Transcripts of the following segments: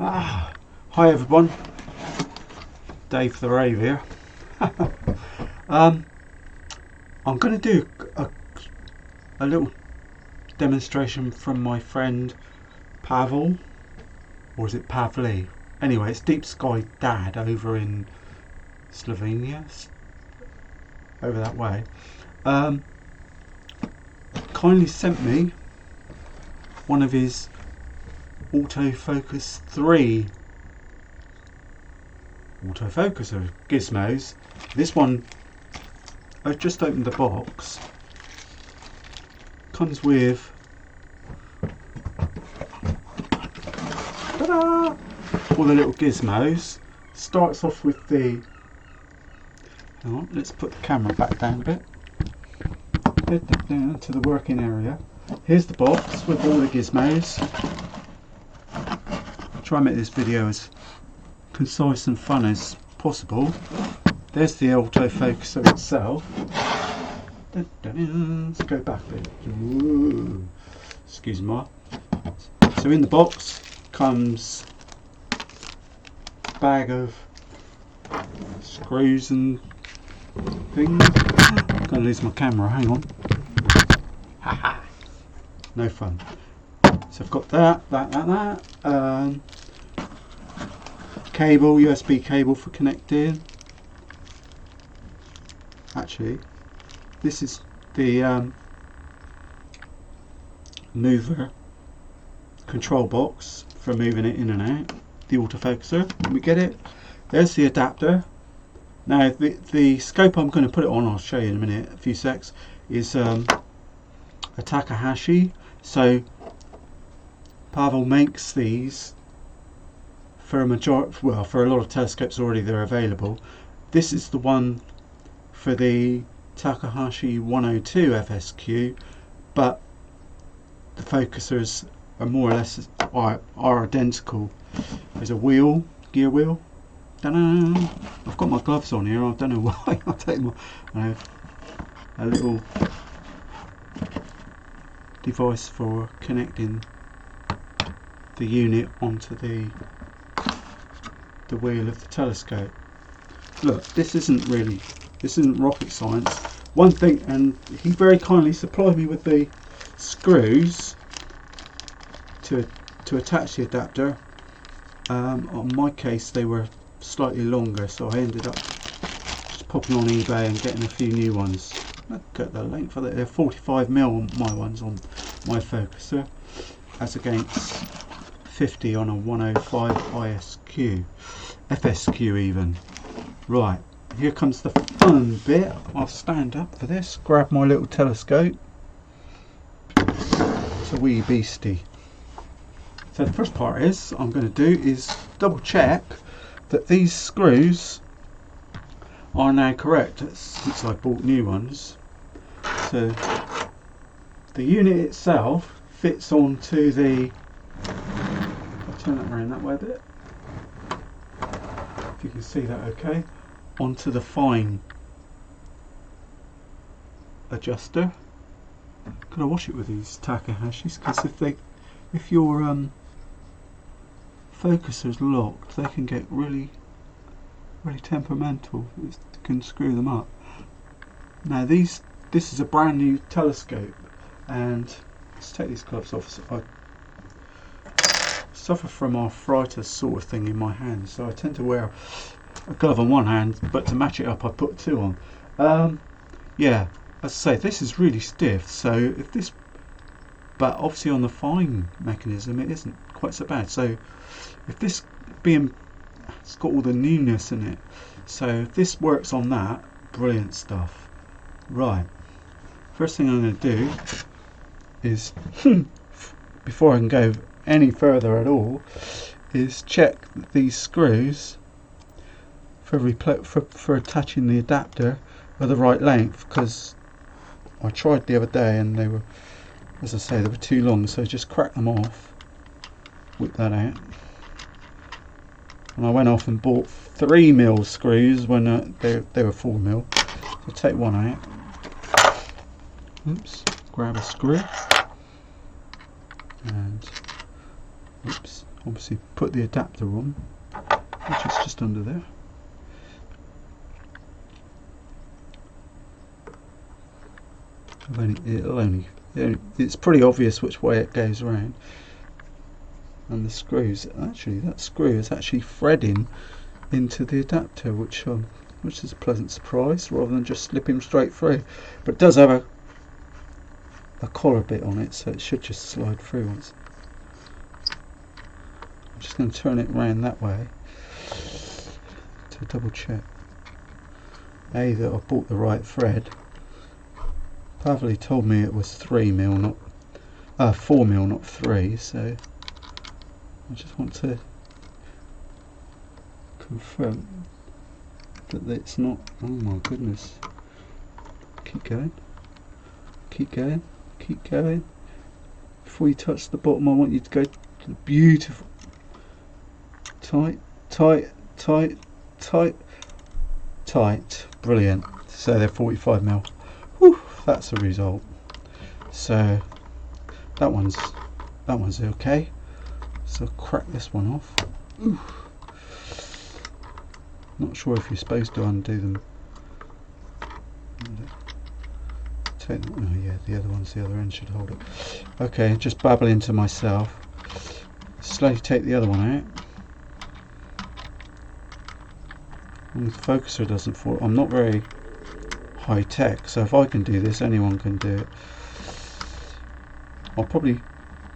Hi everyone, Dave the Rave here. I'm going to do a little demonstration from my friend Pavel, or is it Pavli? Anyway, it's Deep Sky Dad over in Slovenia, over that way. Kindly sent me one of his Autofocus 3 autofocuser gizmos. This one, I've just opened the box, comes with ta-da! All the little gizmos. Starts off with the, hang on, let's put the camera back down a bit, down to the working area. Here's the box with all the gizmos. Try and make this video as concise and fun as possible. There's the autofocuser itself. Let's go back a bit. Ooh. Excuse me. So in the box comes a bag of screws and things. I'm going to lose my camera, hang on. Haha. No fun. So I've got that. Cable, USB cable for connecting. Actually, this is the mover control box for moving it in and out. The autofocuser. We get it. There's the adapter. Now the scope I'm going to put it on, I'll show you in a minute, a few secs, is a Takahasi. So Pavel makes these for a majority, well, for a lot of telescopes already they're available. This is the one for the Takahasi 102 FSQ, but the focusers are more or less are identical. There's a wheel, gear wheel. Ta-da! I've got my gloves on here. I don't know why. I'll take my a little device for connecting the unit onto the wheel of the telescope. Look, this isn't rocket science. One thing, and he very kindly supplied me with the screws to attach the adapter. On my case they were slightly longer, so I ended up just popping on eBay and getting a few new ones. Look at the length of it. They're 45mm on my ones on my focuser, as against 50 on a 105 FSQ even. Right, here comes the fun bit. I'll stand up for this, grab my little telescope. It's a wee beastie. So the first part I'm going to do is double check that these screws are now correct since I bought new ones. So the unit itself fits onto the, I'll turn that around that way a bit, if you can see that okay, onto the fine adjuster. Could I wash it with these Takahashis? Because if your focuser's locked, they can get really temperamental. It can screw them up. Now this is a brand new telescope, and let's take these gloves off. So I suffer from arthritis sort of thing in my hands, so I tend to wear a glove on one hand, but to match it up I put two on. Yeah, as I say, this is really stiff, so if this, but obviously on the fine mechanism it isn't quite so bad. So if this it's got all the newness in it, so if this works on that, brilliant stuff. Right, first thing I'm going to do is before I can go any further at all, is check that these screws for attaching the adapter are the right length, because I tried the other day and they were, as I say, they were too long, so just crack them off, whip that out, and I went off and bought 3mm screws when they were 4mm. So take one out, oops, grab a screw, and oops, obviously put the adapter on, which is just under there. It's pretty obvious which way it goes around. And the screws, actually that screw is actually threading into the adapter, which is a pleasant surprise, rather than just slipping straight through. But it does have a collar bit on it, so it should just slide through once. I'm just going to turn it around that way to double check that I bought the right thread. Pavli told me it was 3mm, not 4mm, not 3, so I just want to confirm that it's not. Oh my goodness. Keep going, keep going, keep going. Before you touch the bottom, I want you to go to the beautiful tight, tight, tight, tight, tight. Brilliant. So they're 45mm. Whew, that's a result. So that one's okay. So crack this one off. Ooh. Not sure if you're supposed to undo them. Take them. Oh yeah, the other end should hold it. Okay, just babbling to myself. Slowly take the other one out. And the focuser doesn't fall. I'm not very high tech, so if I can do this, anyone can do it. I'll probably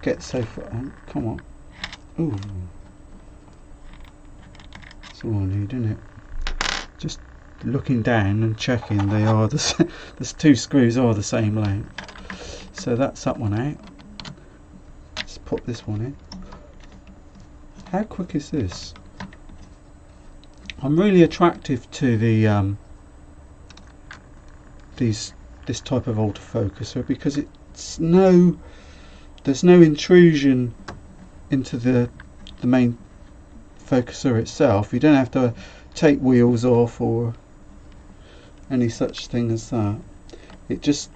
get safer. Oh, come on. Ooh. That's all I need, isn't it? Just looking down and checking they are the two screws are the same length. So that's that one out. Let's pop this one in. How quick is this? I'm really attractive to the this type of autofocuser because there's no intrusion into the main focuser itself. You don't have to take wheels off or any such thing as that. It just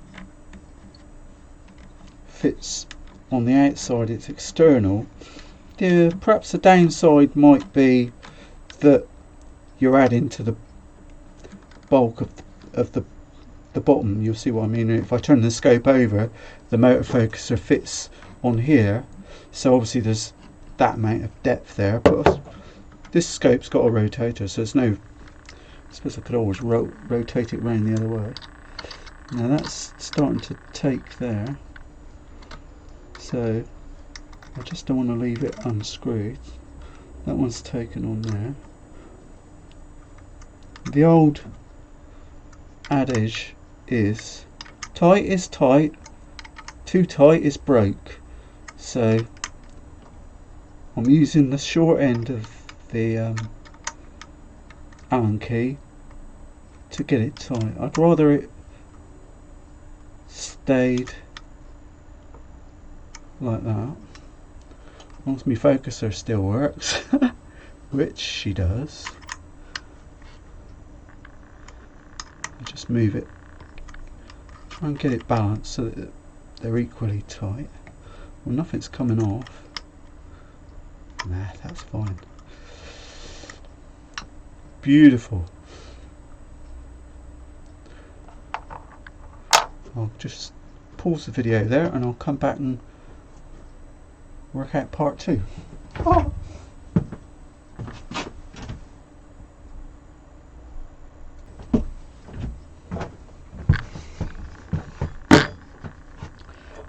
fits on the outside. It's external. Yeah, perhaps the downside might be that you're adding to the bulk of the bottom. You'll see what I mean. If I turn the scope over, the motor focuser fits on here, so obviously there's that amount of depth there, but this scope's got a rotator, so there's no, I suppose I could always rotate it around the other way. Now that's starting to take there, so I just don't want to leave it unscrewed. That one's taken on there. The old adage is tight is tight, too tight is broke. So I'm using the short end of the Allen key to get it tight. I'd rather it stayed like that. As long as my focuser still works, which she does. I just move it, try and get it balanced so that they're equally tight. Well, nothing's coming off. Nah, that's fine. Beautiful. I'll just pause the video there and I'll come back and work out part 2. Oh.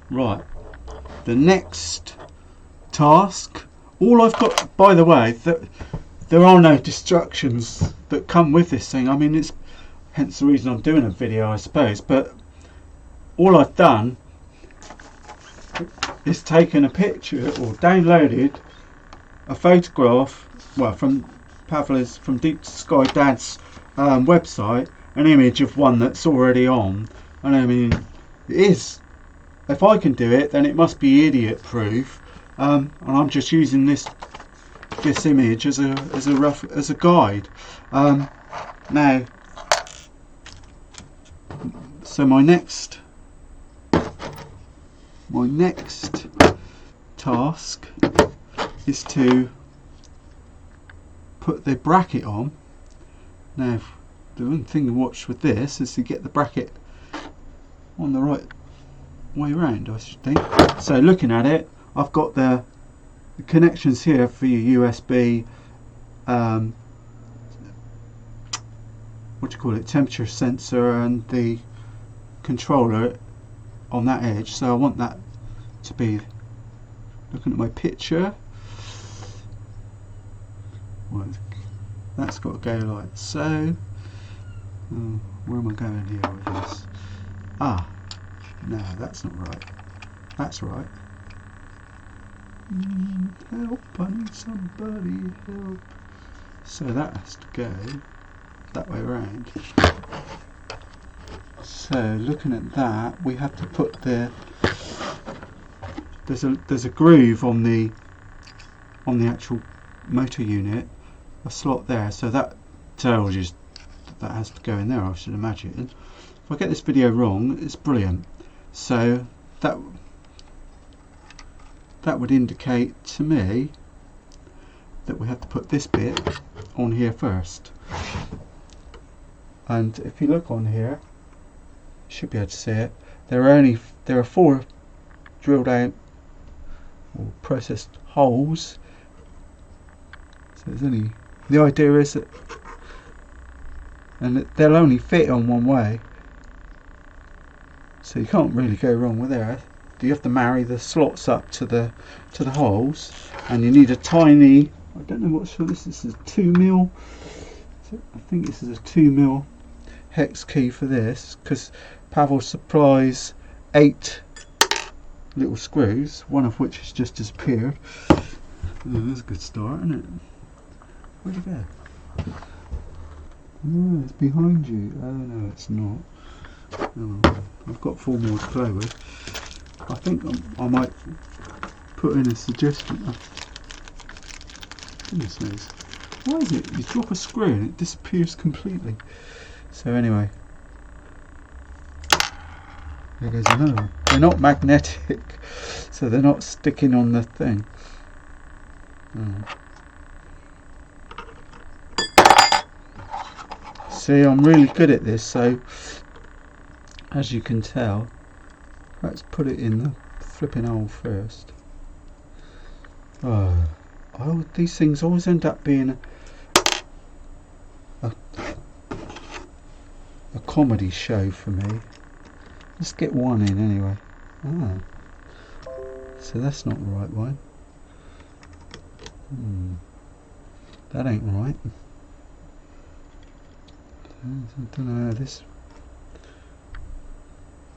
Right, the next task, all I've got, by the way, that there are no distractions that come with this thing. I mean, it's hence the reason I'm doing a video, I suppose, but all I've done is taken a picture or downloaded a photograph, well, from Pavli's, from Deep Sky Dad's website, an image of one that's already on. And I mean, it is, if I can do it, then it must be idiot proof. And I'm just using this image as a guide. Now, so my next task is to put the bracket on. Now the one thing to watch with this is to get the bracket on the right way round, I should think. So looking at it, I've got the connections here for your USB what do you call it, temperature sensor, and the controller on that edge. So I want that to be, looking at my picture, well, that's got to go like so. Where am I going here with this? Ah, no, that's not right. That's right. Help, I need somebody help. So that has to go that way around. So looking at that, we have to put there's a groove on the actual motor unit, a slot there, so that tells you that has to go in there, I should imagine. If I get this video wrong, it's brilliant. So that would indicate to me that we have to put this bit on here first. And if you look on here, you should be able to see it. There are 4 drilled out or processed holes. So there's only, the idea is that, and they'll only fit on one way, so you can't really go wrong with there. You have to marry the slots up to the holes, and you need a tiny, I don't know what sort this is, a 2mm, I think this is a 2mm hex key for this, because Pavel supplies 8 little screws, one of which has just disappeared. Oh, that's a good start, isn't it? Where'd it go? Oh, it's behind you. Oh no, it's not. Oh, I've got 4 more to play with. I think I might put in a suggestion. Goodness knows. Why is it? You drop a screw and it disappears completely. So anyway, there goes another one. They're not magnetic, so they're not sticking on the thing. See, I'm really good at this, so as you can tell, let's put it in the flipping hole first. Oh, these things always end up being a comedy show for me. Let's get one in anyway. So that's not the right one. That ain't right. I don't know how this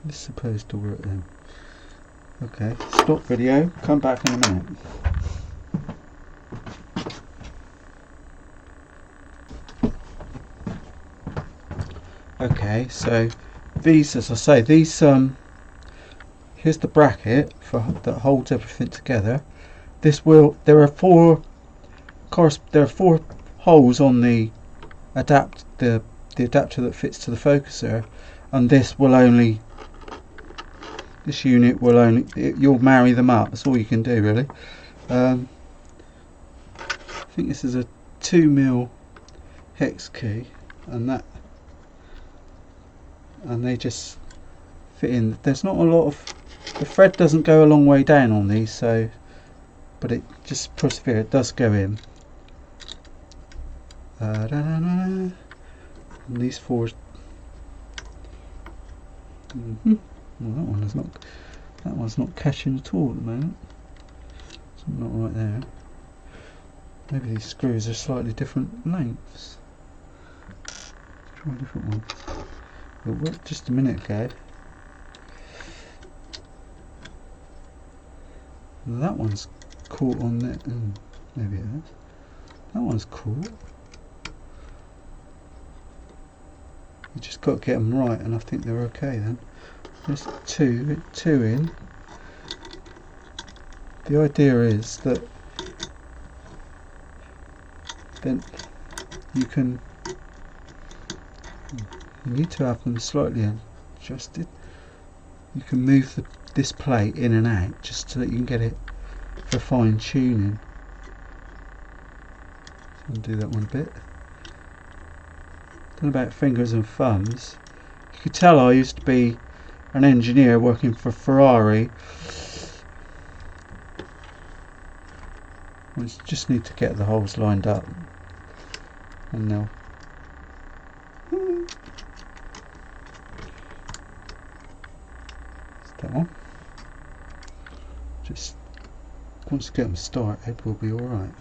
is supposed to work then. Okay, stop video, come back in a minute. Okay, so these, as I say, these here's the bracket that holds everything together. There are 4 holes on the adapter that fits to the focuser, and this unit will only, you'll marry them up. That's all you can do really. I think this is a 2mm hex key, and they just fit in. There's not a lot of, the thread doesn't go a long way down on these, so, but it just perseveres. It does go in. And these 4. Well, that one's not catching at all at the moment. It's not right there. Maybe these screws are slightly different lengths. Let's try a different one. It worked just a minute ago. That one's caught on there. Maybe it is. That one's caught. You just got to get them right, and I think they're okay then. There's two in. The idea is that then you need to have them slightly adjusted. You can move this plate in and out just so that you can get it for fine tuning. Undo that one a bit. Don't know about fingers and thumbs. You could tell I used to be an engineer working for Ferrari. I just need to get the holes lined up, and they'll that one. Just once you get them started, we'll be alright.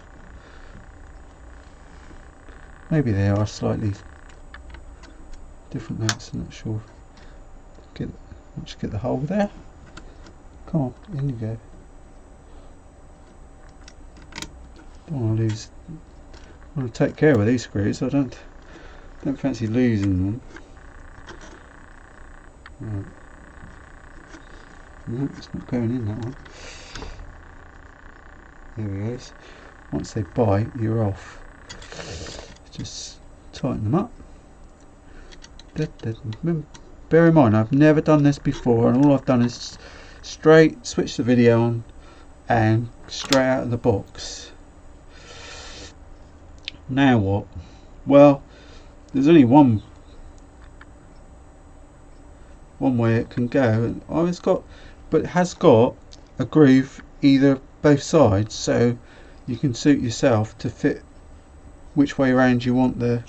Maybe they are slightly different notes, I'm not sure. Once you get the hole there, come on, in you go. Don't want to lose. I want to take care with these screws. I don't fancy losing them. Right. No, it's not going in, that one. There we go. Once they bite, you're off. Just tighten them up. Bear in mind, I've never done this before, and all I've done is switch the video on and straight out of the box. Now what? Well, there's only one way it can go. But it has got a groove both sides, so you can suit yourself to fit which way around you want the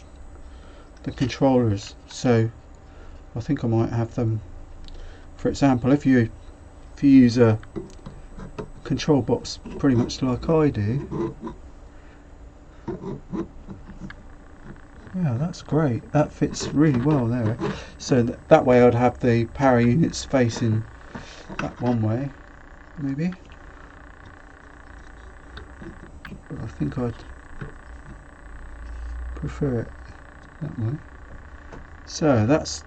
controllers. So I think I might have them. For example, if you use a control box pretty much like I do. Yeah, that's great. That fits really well there. So that way I'd have the power units facing that one way, maybe. But I think I'd prefer it that way. So that's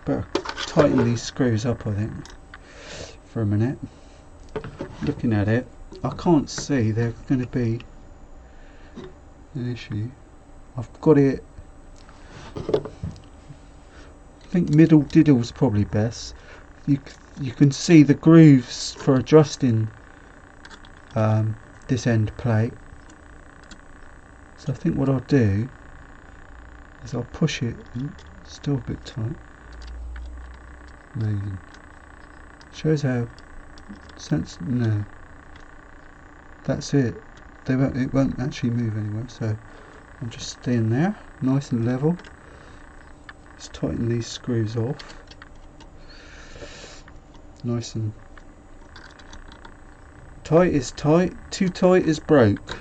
better. Tighten these screws up, I think, for a minute. Looking at it, I can't see they're going to be an issue. I've got it. I think middle diddle's probably best. You can see the grooves for adjusting this end plate. So I think what I'll do is I'll push it. Still a bit tight. Amazing. Shows how no. That's it. It won't actually move anywhere. So I'm just staying there, nice and level. Let's tighten these screws off. Nice and tight is tight, too tight is broke.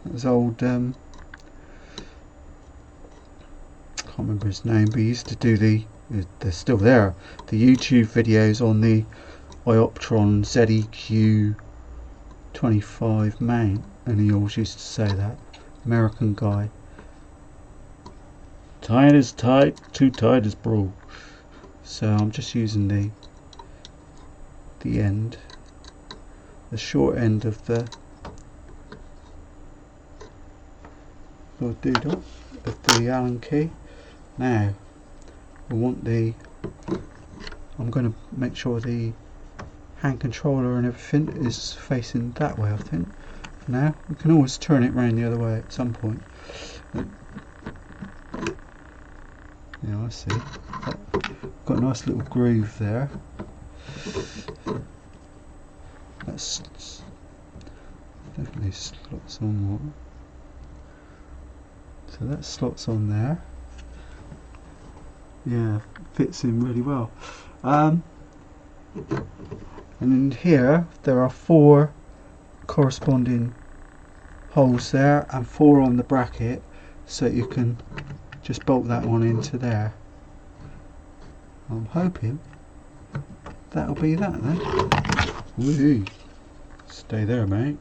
That was old, can't remember his name, but he used to do they're still there, the YouTube videos on the Ioptron ZEQ 25 mount, and he always used to say that. American guy. Tight is tight, too tight is broke. So I'm just using the end, the short end of the little doodle of the Allen key. Now I want I'm going to make sure the hand controller and everything is facing that way, I think. For now, we can always turn it round the other way at some point. Yeah, I see. Got a nice little groove there. That's definitely slots on more. So that slots on there. Yeah, fits in really well. And in here there are 4 corresponding holes there and 4 on the bracket, so you can just bolt that one into there. I'm hoping that'll be that then. Woohoo! Stay there, mate.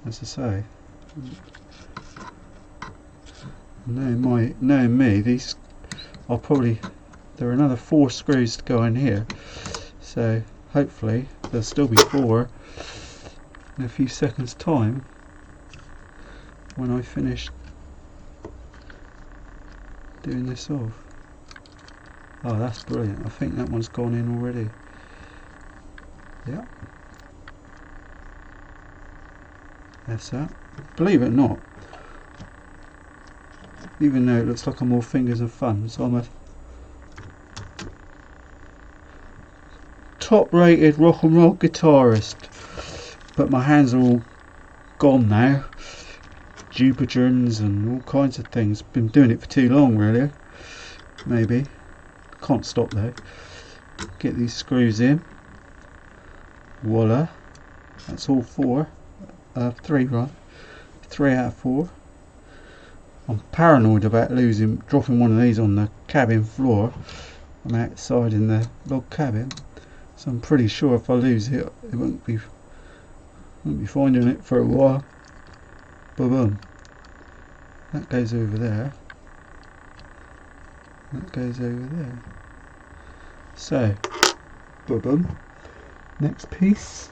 As I say, knowing me, these are probably, there are another 4 screws to go in here, so hopefully there'll still be 4 in a few seconds time when I finish doing this off. Oh, that's brilliant. I think that one's gone in already. Yeah, that's that. believe it or not, even though it looks like I'm all fingers and thumbs, I'm a top rated rock and roll guitarist, but my hands are all gone now. Jupiterans and all kinds of things. Been doing it for too long, really. Maybe. Can't stop though. Get these screws in. Voila. That's all four. 3 right. 3 out of 4. I'm paranoid about dropping one of these on the cabin floor. I'm outside in the log cabin, so I'm pretty sure if I lose it, it won't be finding it for a while. Boom. That goes over there. That goes over there. So, boom. Next piece.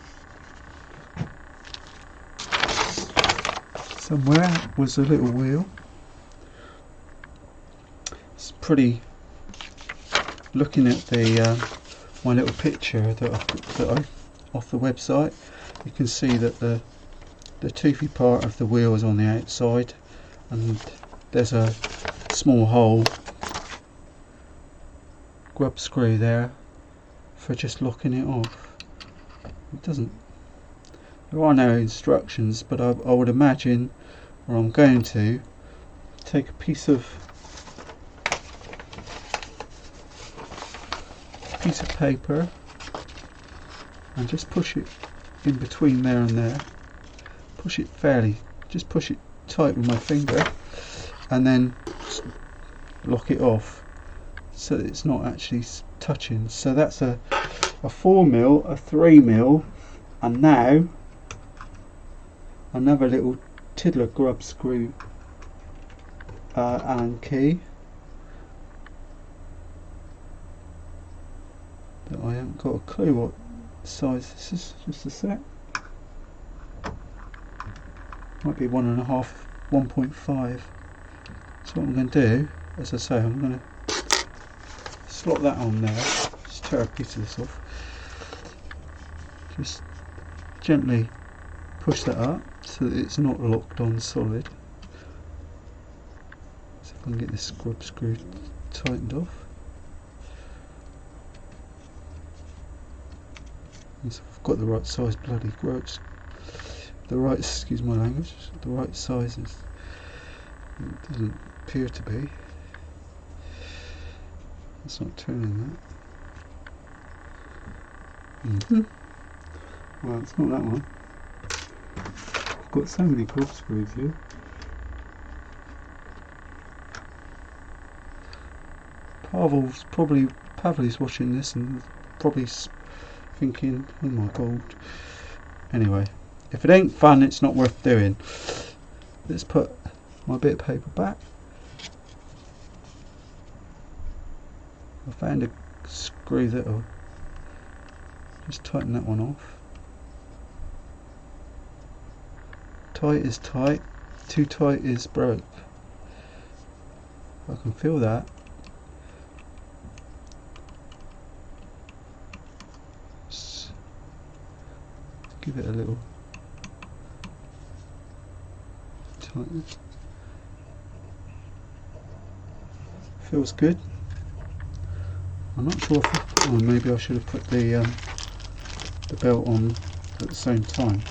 Somewhere was a little wheel. It's pretty. Looking at the my little picture that I off the website, you can see that the toothy part of the wheel is on the outside, and there's a small hole grub screw there for just locking it off. It doesn't. There are no instructions, but I would imagine, or I'm going to take a piece of paper and just push it in between there and there. Push it just push it tight with my finger, and then lock it off so that it's not actually touching. So that's a 4mm, a 3mm, and now another little tiddler grub screw Allen key that I haven't got a clue what size this is. Just a sec. Might be 1.5, 1.5. So what I'm going to do, as I say, I'm going to slot that on there. Just tear a piece of this off. Just gently push that up so that it's not locked on solid. So if I can get this grub screw tightened off. So I've got the right size bloody grubs. Excuse my language, the right sizes. It doesn't appear to be. It's not turning that. Well, it's not that one. I've got so many grub screws here. Pavel's watching this and probably thinking, oh my god. Anyway, if it ain't fun, it's not worth doing. Let's put my bit of paper back. I found a screw that'll just tighten that one off. Tight is tight, too tight is broke. I can feel that. Just give it a little tighten. Feels good. I'm not sure if maybe I should have put the belt on at the same time.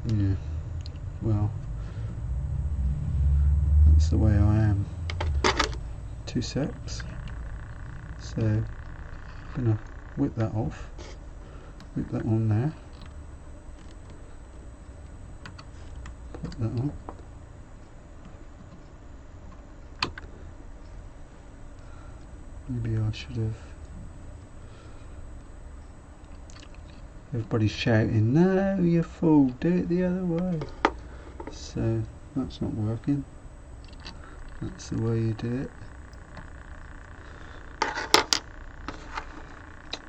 Yeah. Well, that's the way I am. 2 secs. So I'm gonna whip that off. Whip that on there. Put that on. Maybe I should have. Everybody's shouting, no you fool, do it the other way. So that's not working. That's the way you do it.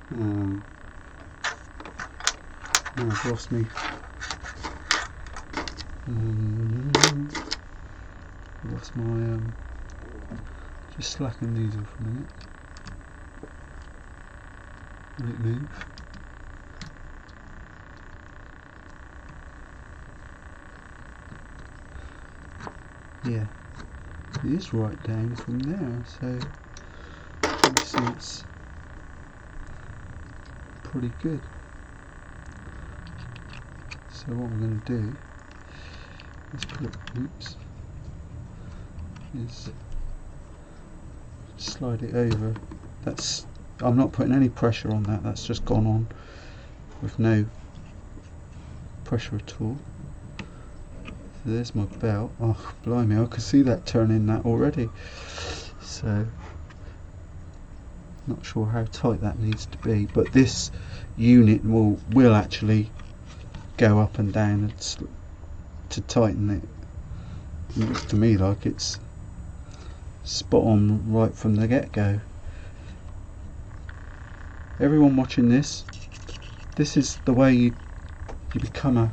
Now I've lost me. Lost my just slacken these off a minute. Let it move. Yeah, it is right down from there, so obviously it's pretty good. So what I'm going to do is slide it over. I'm not putting any pressure on that, that's just gone on with no pressure at all. So there's my belt. Oh blimey, I can see that turning that already. So not sure how tight that needs to be, but this unit will actually go up and down to tighten it. It looks to me like it's spot on right from the get-go. Everyone watching this is the way you become a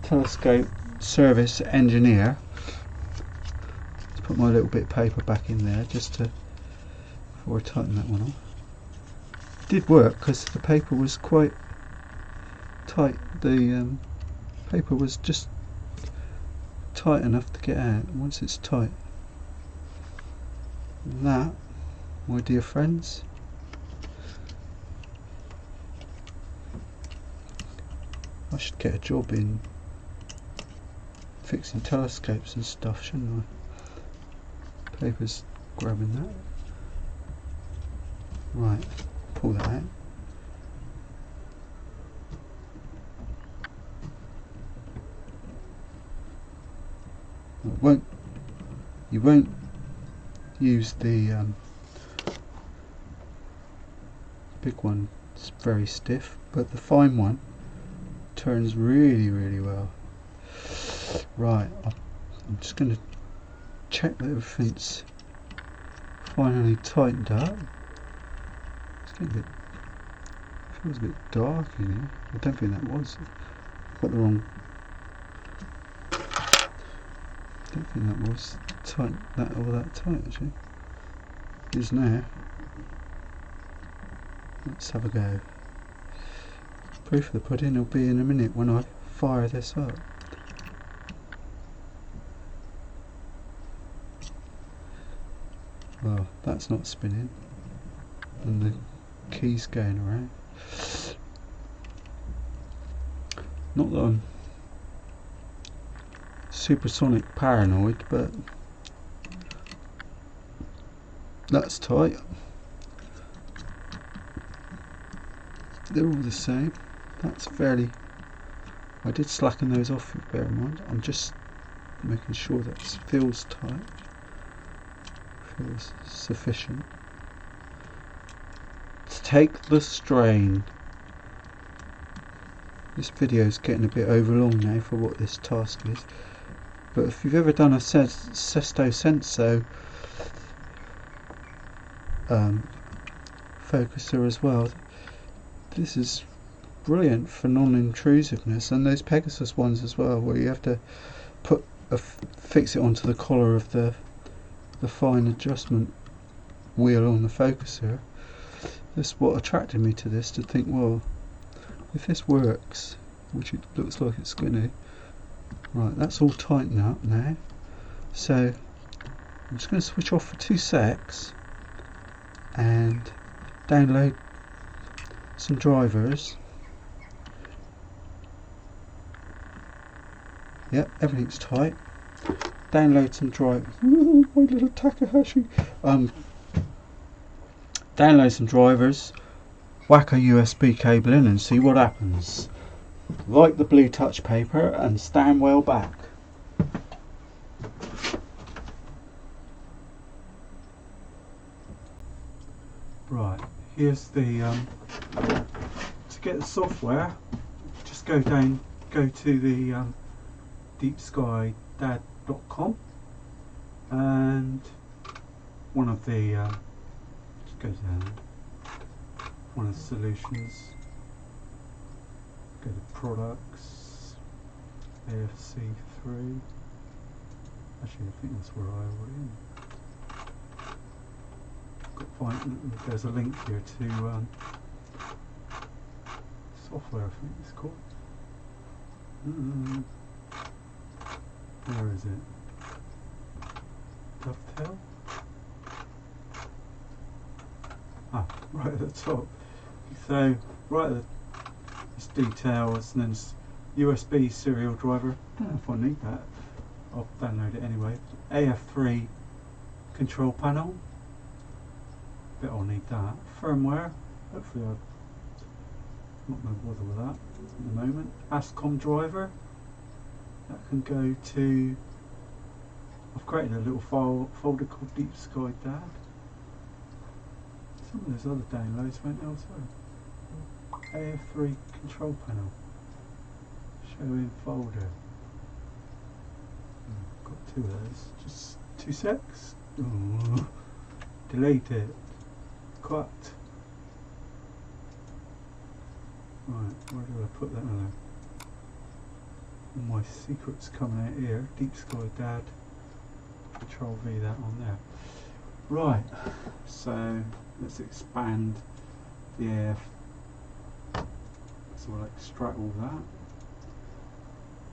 telescope service engineer. Let's put my little bit of paper back in there just to before I tighten that one off. It did work because the paper was quite tight. The paper was just tight enough to get out once it's tight. And that, my dear friends, I should get a job in fixing telescopes and stuff, shouldn't I? Paper's grabbing that. Right, pull that out. You won't use the big one, it's very stiff, but the fine one turns really well. Right, I'm just going to check that everything's finally tightened up. It's getting a bit, feels a bit dark in here. I don't think that was. I've got the wrong. I don't think that was tight. All that tight actually. It is now. Let's have a go. Proof of the pudding will be in a minute when I fire this up. Well, that's not spinning, and the key's going around. Not that I'm supersonic paranoid, but that's tight. They're all the same. That's fairly. I did slacken those off, bear in mind. I'm just making sure that it feels tight. Feels sufficient to take the strain. This video is getting a bit overlong now for what this task is, but if you've ever done a Sesto Senso focuser as well, this is brilliant for non-intrusiveness, and those Pegasus ones as well, where you have to fix it onto the collar of the fine adjustment wheel on the focuser. That's what attracted me to this, to think, well, if this works, which it looks like it's going to. Right, that's all tightened up now, so I'm just going to switch off for 2 secs and download some drivers. Yep, everything's tight. Download some drivers. My little Takahashi. Download some drivers, whack a USB cable in and see what happens. Like the blue touch paper and stand well back. Right, here's the to get the software, just go to the deepskydad.com, and one of the just go down one of the solutions, go to products, AFC3. Actually, I think that's where I already am. There's a link here to software, I think it's called. Where is it? dovetail. Ah, right at the top. So right at this details, and then it's USB serial driver. I don't know if I need that. I'll download it anyway. AF3 control panel. Bet I'll need that. Firmware. Hopefully I'm not going to bother with that at the moment. ASCOM driver. That can go to. I've created a little folder called Deep Sky Dad. Some of those other downloads went elsewhere. AF3 control panel. Show in folder. Got two of those. Just 2 secs. Ooh. Delete it. Cut. Right, where do I put that in there? All my secrets coming out here. Deep Sky Dad. Control V that on there. Right, so let's expand the AF. So I'll extract all that.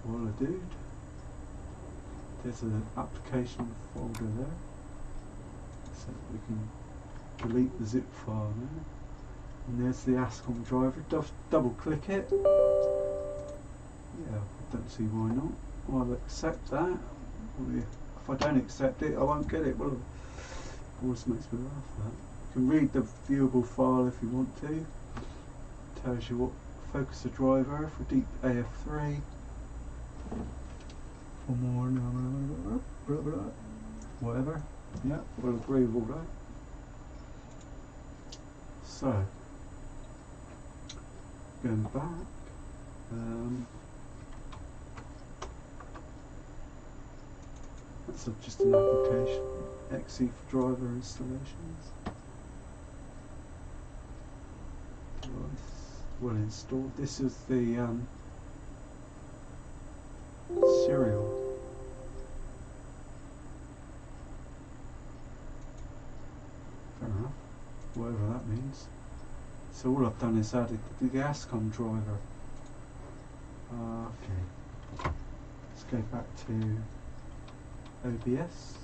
What I do? There's an application folder there, so we can delete the zip file there. And there's the ASCOM driver. Double click it. Yeah, I don't see why not. I'll accept that. If I don't accept it, I won't get it. Well, it always makes me laugh. That you can read the viewable file if you want to. Tells you what focuser driver for deep AF3. For more, whatever. Yeah, we'll agree with all that. So, going back. That's just an application. XE for driver installations. Device well installed. This is the serial. Fair enough. Whatever that means. So all I've done is added the ASCOM driver. Okay. Let's go back to OBS.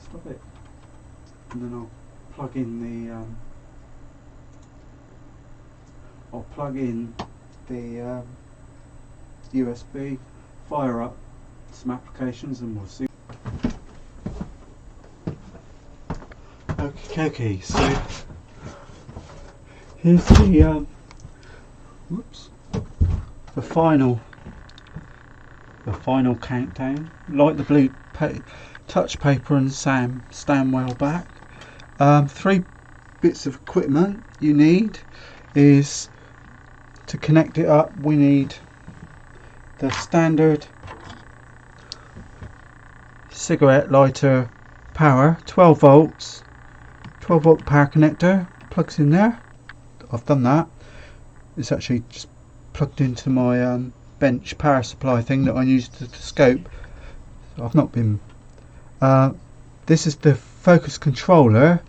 Stop it. And then I'll plug in the USB, fire up some applications, and we'll see. Okay, so here's the the final countdown. Like the blue touch paper and stand well back. 3 bits of equipment you need is to connect it up. We need the standard cigarette lighter power, 12 volts, 12 volt power connector, plugs in there. I've done that. It's actually just plugged into my bench power supply thing that I used to the scope. I've not been. This is the focus controller.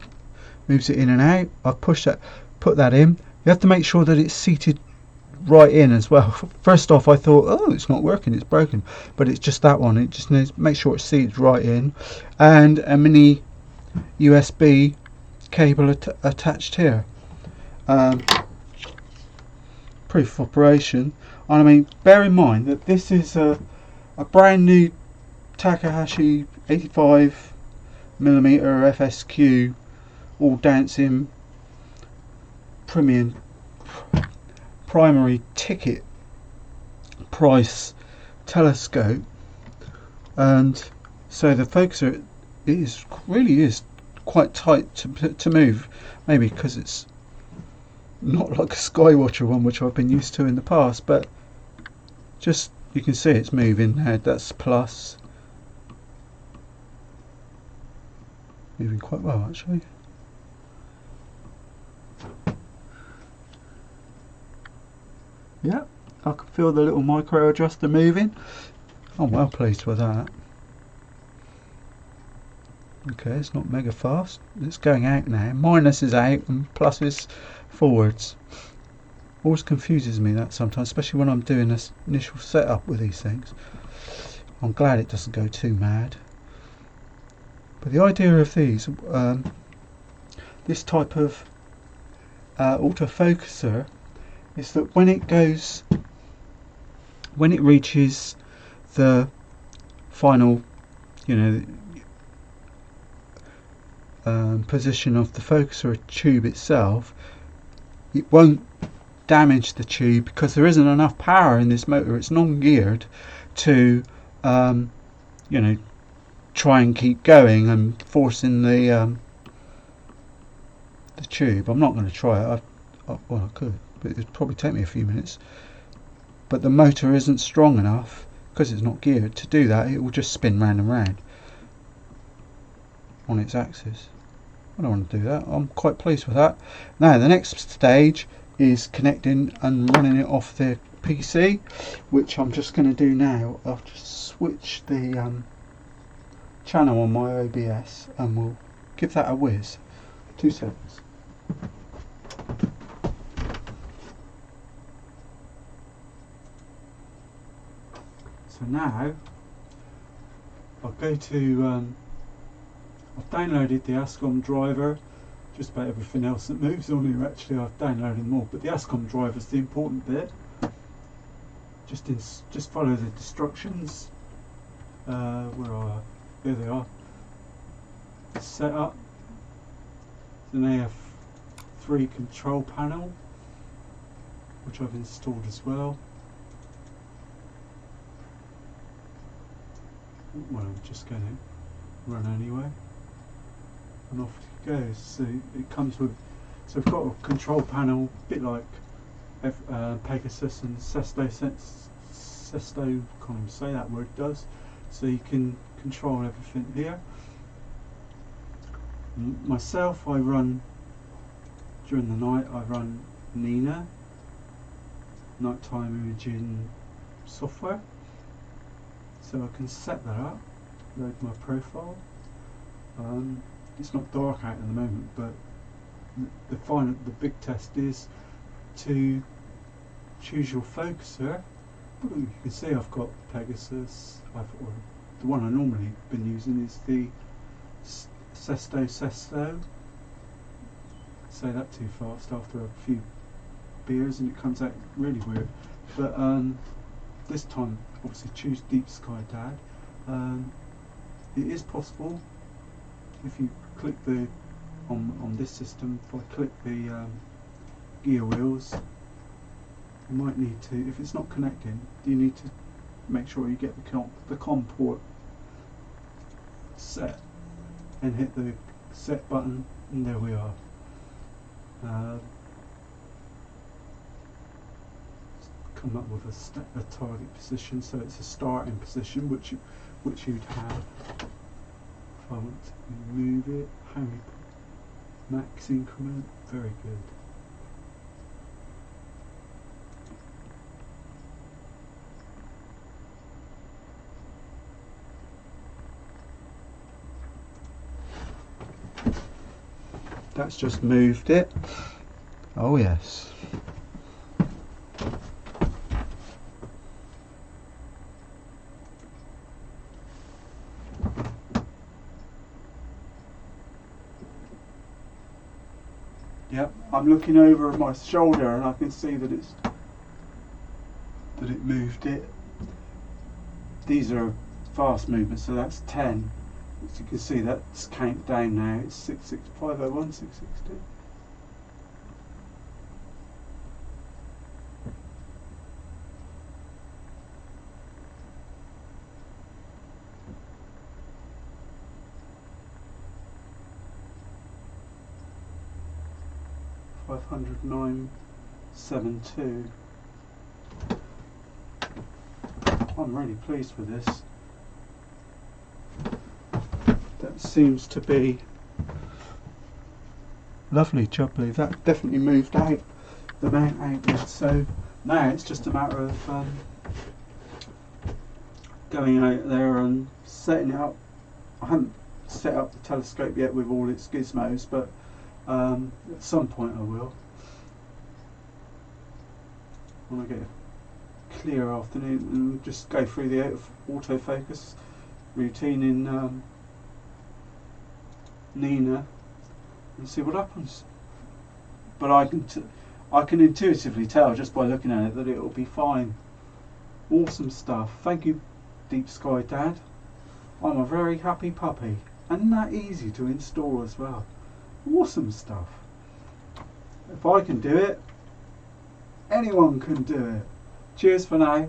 Moves it in and out. I've put that in. You have to make sure that it's seated right in as well. First off, I thought, oh, it's not working, it's broken, but it's just that one. It just needs to make sure it's seated right in, and a mini USB cable attached here. Proof of operation. And I mean, bear in mind that this is a brand new Takahasi 85mm FSQ all dancing primary ticket price telescope, and so the focuser really is quite tight to move, maybe because it's not like a Skywatcher one which I've been used to in the past, but just you can see it's moving now. That's plus, moving quite well actually. Yeah, I can feel the little micro adjuster moving. I'm well pleased with that. Okay, it's not mega fast. It's going out now. Minus is out and plus is forwards. Always confuses me that sometimes, especially when I'm doing this initial setup with these things. I'm glad it doesn't go too mad. But the idea of these, this type of autofocuser, is that when it reaches the final, position of the focuser tube itself, it won't damage the tube because there isn't enough power in this motor. It's non-geared to try and keep going and forcing the tube. I'm not going to try it. Well, I could, but it'd probably take me a few minutes. But the motor isn't strong enough because it's not geared to do that. It will just spin round and round on its axis. I don't want to do that. I'm quite pleased with that. Now the next stage is connecting and running it off the PC, which I'm just going to do now. I'll just switch the channel on my OBS and we'll give that a whiz. 2 seconds. So now I'll go to I've downloaded the ASCOM driver. Just about everything else that moves on here actually I've downloaded more, but the ASCOM driver is the important bit. Just follow the instructions. Where are they? There they are. Set up. Then they have 3 control panel, which I've installed as well. Well, I'm just going to run anyway, and off it goes. So it comes with, so we've got a control panel, a bit like Pegasus and Sesto. Can't even say that word. Does, so you can control everything here. Myself, I run during the night. I run Nina, nighttime imaging software. So I can set that up, load my profile. It's not dark out at the moment, but the big test is to choose your focuser. You can see I've got Pegasus. The one I normally been using is the Sesto. Say that too fast after a few beers and it comes out really weird. But this time, obviously, choose Deep Sky Dad. It is possible if you click the on this system. If I click the gear wheels, you might need to. If it's not connecting, you need to make sure you get the COM port set and hit the set button, and there we are. Come up with a target position, so it's a starting position which you'd have. If I want to move it, how many max increment, very good. That's just moved it. Oh yes. Yep, I'm looking over my shoulder and I can see that it moved it. These are fast movements, so that's 10. As you can see, that's count down now. It's 66501, 660. $509.72. I'm really pleased with this. That seems to be lovely, jubbly. That definitely moved out the mount outlet. So now it's just a matter of going out there and setting it up. I haven't set up the telescope yet with all its gizmos, but at some point I will. When I get a clear afternoon and just go through the autofocus routine in Nina, and see what happens. But I can intuitively tell just by looking at it that it will be fine. Awesome stuff. Thank you, Deep Sky Dad. I'm a very happy puppy, and that easy to install as well. Awesome stuff. If I can do it, anyone can do it. Cheers for now.